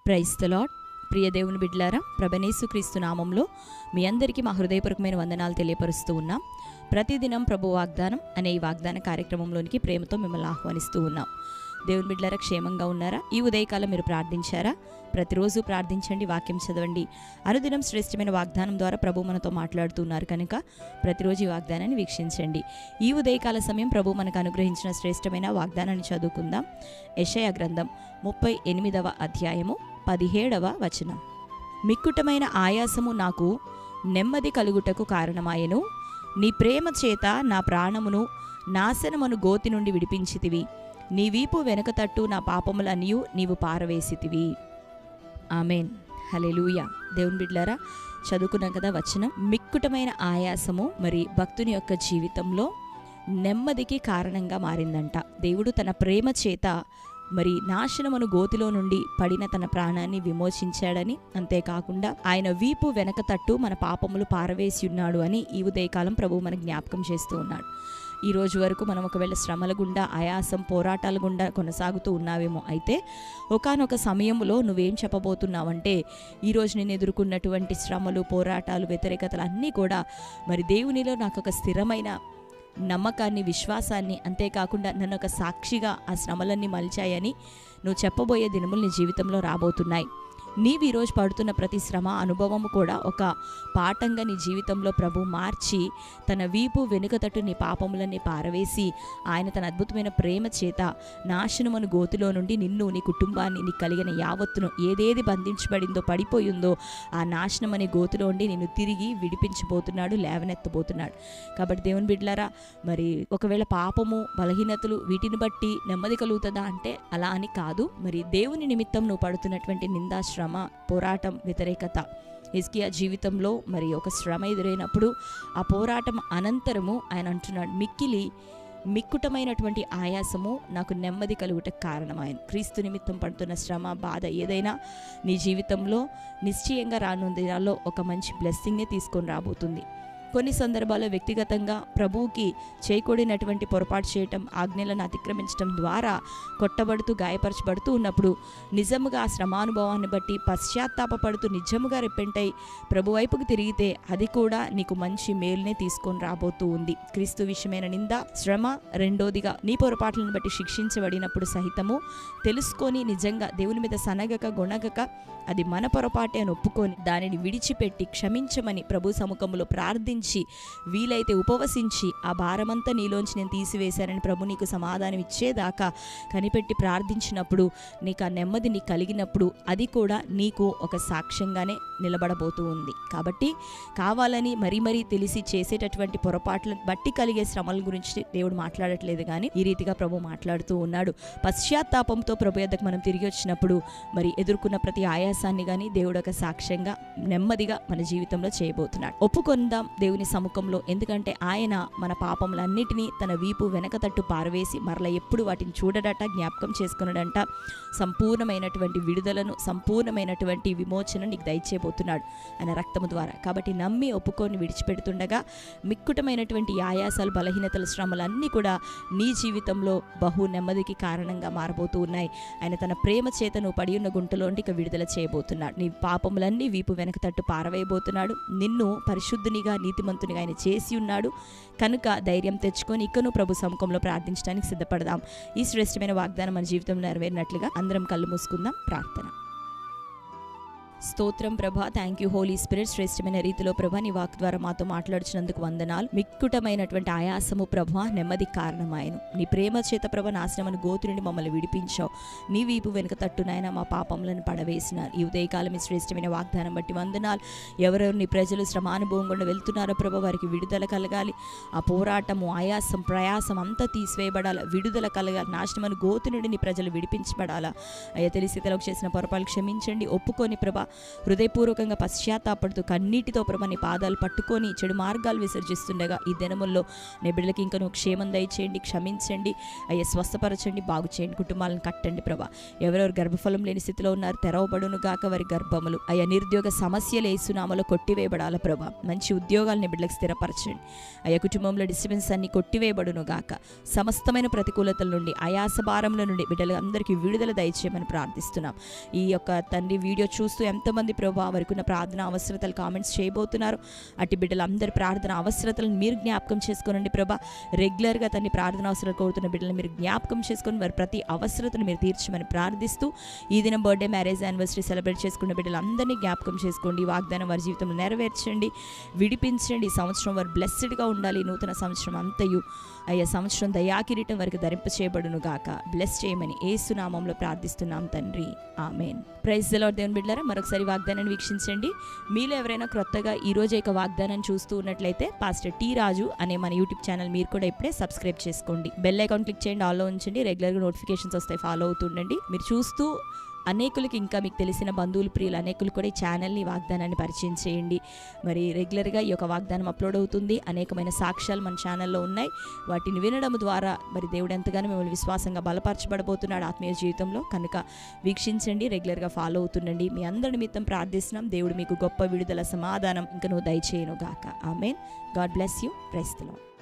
Praise the lord. ప్రియ దేవుని బిడ్డలారా, ప్రభువైన క్రీస్తు నామంలో మీ అందరికీ మా హృదయపూర్వకమైన వందనాలు తెలియపరుస్తూ ఉన్నాం. ప్రతిదినం ప్రభు వాగ్దానం అనే ఈ వాగ్దాన కార్యక్రమంలోనికి ప్రేమతో మిమ్మల్ని ఆహ్వానిస్తూ ఉన్నాం. దేవుని బిడ్డలారా, క్షేమంగా ఉన్నారా? ఈ ఉదయకాలం మీరు ప్రార్థించారా? ప్రతిరోజు ప్రార్థించండి, వాక్యం చదవండి. అనుదినం శ్రేష్టమైన వాగ్దానం ద్వారా ప్రభు మనతో మాట్లాడుతున్నారు కనుక ప్రతిరోజు ఈ వాగ్దానాన్ని వీక్షించండి. ఈ ఉదయకాల సమయం ప్రభు మనకు అనుగ్రహించిన శ్రేష్టమైన వాగ్దానాన్ని చదువుకుందాం. యెషయా గ్రంథం 38వ అధ్యాయము 17వ వచనం. మిక్కుటమైన ఆయాసము నాకు నెమ్మది కలుగుటకు కారణమాయెను. నీ ప్రేమ చేత నా ప్రాణమును నాశనమును గోతి నుండి విడిపించితివి. నీ వీపు వెనుక తట్టు నా పాపములన్నీయు నీవు పారవేసితివి. ఆమేన్, హల్లెలూయా. దేవుని బిడ్డలారా, చదువుకున్నాం కదా వచనం. మిక్కుటమైన ఆయాసము మరి భక్తుని యొక్క జీవితంలో నెమ్మదికి కారణంగా మారిందంట. దేవుడు తన ప్రేమ చేత మరి నాశనమును గోతిలో నుండి పడిన తన ప్రాణాన్ని విమోచించాడని, అంతేకాకుండా ఆయన వీపు వెనక తట్టు మన పాపములు పారవేసి ఉన్నాడు అని ఈ ఉదయకాలం ప్రభు మనకు జ్ఞాపకం చేస్తూ ఉన్నాడు. ఈ రోజు వరకు మనం ఒకవేళ శ్రమల గుండా, ఆయాసం, పోరాటాల గుండా కొనసాగుతూ ఉన్నావేమో. అయితే ఒకానొక సమయంలో నువ్వేం చెప్పబోతున్నావంటే, ఈరోజు నేను ఎదుర్కొన్నటువంటి శ్రమలు, పోరాటాలు, వ్యతిరేకతలు అన్నీ కూడా మరి దేవునిలో నాకు ఒక స్థిరమైన నమ్మకాన్ని, విశ్వాసాన్ని, అంతేకాకుండా నన్ను ఒక సాక్షిగా ఆ శ్రమలన్నీ మలిచాయని నువ్వు చెప్పబోయే దినములు నీ జీవితంలో రాబోతున్నాయి. నీవు ఈరోజు పడుతున్న ప్రతి శ్రమ అనుభవము కూడా ఒక పాఠంగా నీ జీవితంలో ప్రభు మార్చి తన వీపు వెనుకతట్టు నీ పాపములన్నీ పారవేసి ఆయన తన అద్భుతమైన ప్రేమ చేత నాశనమును గోతిలో నుండి నిన్ను, నీ కుటుంబాన్ని, నీకు కలిగిన యావత్తును, ఏదేది బంధించబడిందో, పడిపోయిందో ఆ నాశనం అనే గోతిలో ఉండి నిన్ను తిరిగి విడిపించబోతున్నాడు, లేవనెత్తబోతున్నాడు. కాబట్టి దేవుని బిడ్డలారా, మరి ఒకవేళ పాపము, బలహీనతలు వీటిని బట్టి నెమ్మది కలుగుతుందా అంటే అలా అని కాదు. మరి దేవుని నిమిత్తం నువ్వు పడుతున్నటువంటి నిందా, శ్రమ, పోరాటం, వ్యతిరేకత, హిజ్కియా జీవితంలో మరి ఒక శ్రమ ఎదురైనప్పుడు ఆ పోరాటం అనంతరము ఆయన అంటున్నాడు, మిక్కుటమైనటువంటి ఆయాసము నాకు నెమ్మది కలుగుటకు కారణమైన. క్రీస్తు నిమిత్తం పడుతున్న శ్రమ, బాధ ఏదైనా నీ జీవితంలో నిశ్చయంగా రానున్న దినాల్లో ఒక మంచి బ్లెస్సింగ్ని తీసుకొని రాబోతుంది. కొన్ని సందర్భాల్లో వ్యక్తిగతంగా ప్రభువుకి చేయకూడనటువంటి పొరపాటు చేయటం, ఆజ్ఞలను అతిక్రమించడం ద్వారా కొట్టబడుతూ, గాయపరచబడుతూ ఉన్నప్పుడు నిజముగా ఆ శ్రమానుభవాన్ని బట్టి పశ్చాత్తాపడుతూ నిజముగా రిపెంటై ప్రభు వైపుకు తిరిగితే అది కూడా నీకు మంచి మేలునే తీసుకొని రాబోతూ ఉంది. క్రీస్తు విషయమైన నింద, శ్రమ, రెండోదిగా నీ పొరపాట్లను బట్టి శిక్షించబడినప్పుడు సహితము తెలుసుకొని నిజంగా దేవుని మీద సనగక, గొణగక అది మన పొరపాటే అని ఒప్పుకొని దానిని విడిచిపెట్టి క్షమించమని ప్రభు సముఖంలో ప్రార్థించి, వీలైతే ఉపవసించి ఆ భారమంతా నీలోంచి నేను తీసివేశానని ప్రభు నీకు సమాధానం ఇచ్చేదాకా కనిపెట్టి ప్రార్థించినప్పుడు నీకు ఆ నెమ్మది నీకు కలిగినప్పుడు అది కూడా నీకు ఒక సాక్ష్యంగానే నిలబడబోతూ ఉంది. కాబట్టి కావాలని మరీ తెలిసి చేసేటటువంటి పొరపాట్లను బట్టి కలిగే శ్రమల గురించి దేవుడు మాట్లాడట్లేదు, కానీ ఈ రీతిగా ప్రభు మాట్లాడుతూ ఉన్నాడు. పశ్చాత్తాపంతో ప్రభు యొద్దకు మనం తిరిగి వచ్చినప్పుడు మరి ఎదుర్కొన్న ప్రతి ఆయాసాన్ని కానీ దేవుడు ఒక సాక్ష్యంగా నెమ్మదిగా మన జీవితంలో చేయబోతున్నాడు. ఒప్పుకొందాం దేవుని సముఖంలో, ఎందుకంటే ఆయన మన పాపములన్నిటినీ తన వీపు వెనక తట్టు పారవేసి మరలా ఎప్పుడు వాటిని చూడడట, జ్ఞాపకం చేసుకున్నాడంట. సంపూర్ణమైనటువంటి విడుదలను, సంపూర్ణమైనటువంటి విమోచన నీకు దయచేయబోతున్నాడు ఆయన రక్తము ద్వారా. కాబట్టి నమ్మి ఒప్పుకొని విడిచిపెడుతుండగా మిక్కుటమైనటువంటి ఆయాసాలు, బలహీనతలు, శ్రమలన్నీ కూడా నీ జీవితంలో బహు నెమ్మదికి కారణంగా మారబోతూ ఉన్నాయి. ఆయన తన ప్రేమ చేత నువ్వు పడి ఉన్న గుంటలోండి ఇక విడుదల చేయబోతున్నాడు. నీ పాపములన్నీ వీపు వెనక తట్టు పారవేయబోతున్నాడు. నిన్ను పరిశుద్ధునిగా, నీతిమంతునిగా ఆయన చేసి ఉన్నాడు కనుక ధైర్యం తెచ్చుకొని ఇకను ప్రభు సముఖంలో ప్రార్థించడానికి సిద్ధపడదాం. ఈ శ్రేష్టమైన వాగ్దానం మన జీవితంలో నెరవేరినట్లుగా అందరం కళ్ళు మూసుకుందాం. ప్రార్థన. స్తోత్రం ప్రభా, థ్యాంక్ యూ హోలీ స్పిరిట్. శ్రేష్టమైన రీతిలో ప్రభా నీ వాక్ ద్వారా మాతో మాట్లాడుచున్నందుకు వందనాలు. మిక్కుటమైనటువంటి ఆయాసము ప్రభా నెమ్మది కారణమాయను. నీ ప్రేమ చేత ప్రభా నాశనమని గోతు నుండి మమ్మల్ని విడిపించావు. నీ వీపు వెనుక తట్టునైనా మా పాపములను పడవేసినారు. ఈ ఉదయకాలం ఈ శ్రేష్టమైన వాగ్దానం బట్టి వందనాలు. ఎవరెవరు నీ ప్రజలు శ్రమానుభవం గుండా వెళ్తున్నారో ప్రభా వారికి విడుదల కలగాలి. ఆ పోరాటము, ఆయాసం, ప్రయాసం అంతా తీసివేయబడాలి, విడుదల కలగాలి. నాశనమని గోతు నుండి నీ ప్రజలు విడిపించబడాలా. అయ్యా తెలిసి తెలకు చేసిన పొరపాట్లు క్షమించండి. ఒప్పుకొని ప్రభా హృదయపూర్వకంగా పశ్చాత్తాపడుతూ కన్నీటితో ప్రభా నీ పాదాలు పట్టుకొని చెడు మార్గాలు విసర్జిస్తుండగా ఈ దినముల్లో నీ బిడ్డలకి ఇంకా నువ్వు క్షేమం దయచేయండి, క్షమించండి అయ్యా, స్వస్థపరచండి, బాగు చేయండి, కుటుంబాలను కట్టండి ప్రభా. ఎవరెవరు గర్భఫలం లేని స్థితిలో ఉన్నారు తెరవబడును గాక వారి గర్భములు. అయ్యా, నిరుద్యోగ సమస్యలు యేసునామములో కొట్టివేయబడాల ప్రభా. మంచి ఉద్యోగాలని బిడ్డలకు స్థిరపరచండి అయ్యా. కుటుంబంలో డిస్టర్బెన్స్ అన్ని కొట్టివేయబడును గాక. సమస్తమైన ప్రతికూలతల నుండి, ఆయాస భారముల నుండి బిడ్డలు అందరికీ విడుదల దయచేయమని ప్రార్థిస్తున్నాం. ఈ యొక్క తండ్రి వీడియో చూస్తూ ఎంతమంది ప్రభా వారికి ఉన్న ప్రార్థన అవసరతలు కామెంట్స్ చేయబోతున్నారు. అటు బిడ్డలందరి ప్రార్థన అవసరతలను మీరు జ్ఞాపకం చేసుకోనండి ప్రభా. రెగ్యులర్గా తన్ని ప్రార్థన అవసరాలు కోరుతున్న బిడ్డలను మీరు జ్ఞాపకం చేసుకొని వారి ప్రతి అవసరతను మీరు తీర్చమని ప్రార్థిస్తూ ఈ దినం బర్త్డే, మ్యారేజ్, యానివర్సరీ సెలబ్రేట్ చేసుకున్న బిడ్డలందరినీ జ్ఞాపకం చేసుకోండి. ఈ వాగ్దానం వారి జీవితంలో నెరవేర్చండి, విడిపించండి. ఈ సంవత్సరం వారు బ్లెస్డ్గా ఉండాలి. నూతన సంవత్సరం అంతయు అయ్యా సంవత్సరం దయాకిరీటం వారికి ధరింప చేయబడును గాక. బ్లెస్ చేయమని యేసు నామములో ప్రార్థిస్తున్నాం తండ్రి, ఆమేన్. Praise the lord. దేవుని బిడ్డలారా, మరొకసారి వాగ్దానాన్ని వీక్షించండి. మీలో ఎవరైనా క్రొత్తగా ఈ రోజు ఒక వాగ్దానాన్ని చూస్తూ ఉన్నట్లయితే పాస్టర్ టి రాజు అనే మన యూట్యూబ్ ఛానల్ మీరు కూడా ఇప్పుడే సబ్స్క్రైబ్ చేసుకోండి. బెల్ ఐకాన్ క్లిక్ చేయండి, ఆల్లో ఉంచండి. రెగ్యులర్గా నోటిఫికేషన్స్ వస్తాయి, ఫాలో అవుతుండండి. మీరు చూస్తూ అనేకులకి, ఇంకా మీకు తెలిసిన బంధువులు, ప్రియులు అనేకులు కూడా ఈ ఛానల్ని, వాగ్దానాన్ని పరిచయం చేయండి. మరి రెగ్యులర్గా ఈ యొక్క వాగ్దానం అప్లోడ్ అవుతుంది. అనేకమైన సాక్ష్యాలు మన ఛానల్లో ఉన్నాయి. వాటిని వినడం ద్వారా మరి దేవుడు ఎంతగానో మిమ్మల్ని విశ్వాసంగా బలపరచబడబోతున్నాడు ఆత్మీయ జీవితంలో. కనుక వీక్షించండి, రెగ్యులర్గా ఫాలో అవుతుండండి. మీ అందరి నిమిత్తం ప్రార్థిస్తున్నాం. దేవుడు మీకు గొప్ప విడుదల, సమాధానం ఇంకా నువ్వు దయచేయను గాక. Amen. God bless you. Praise the lord.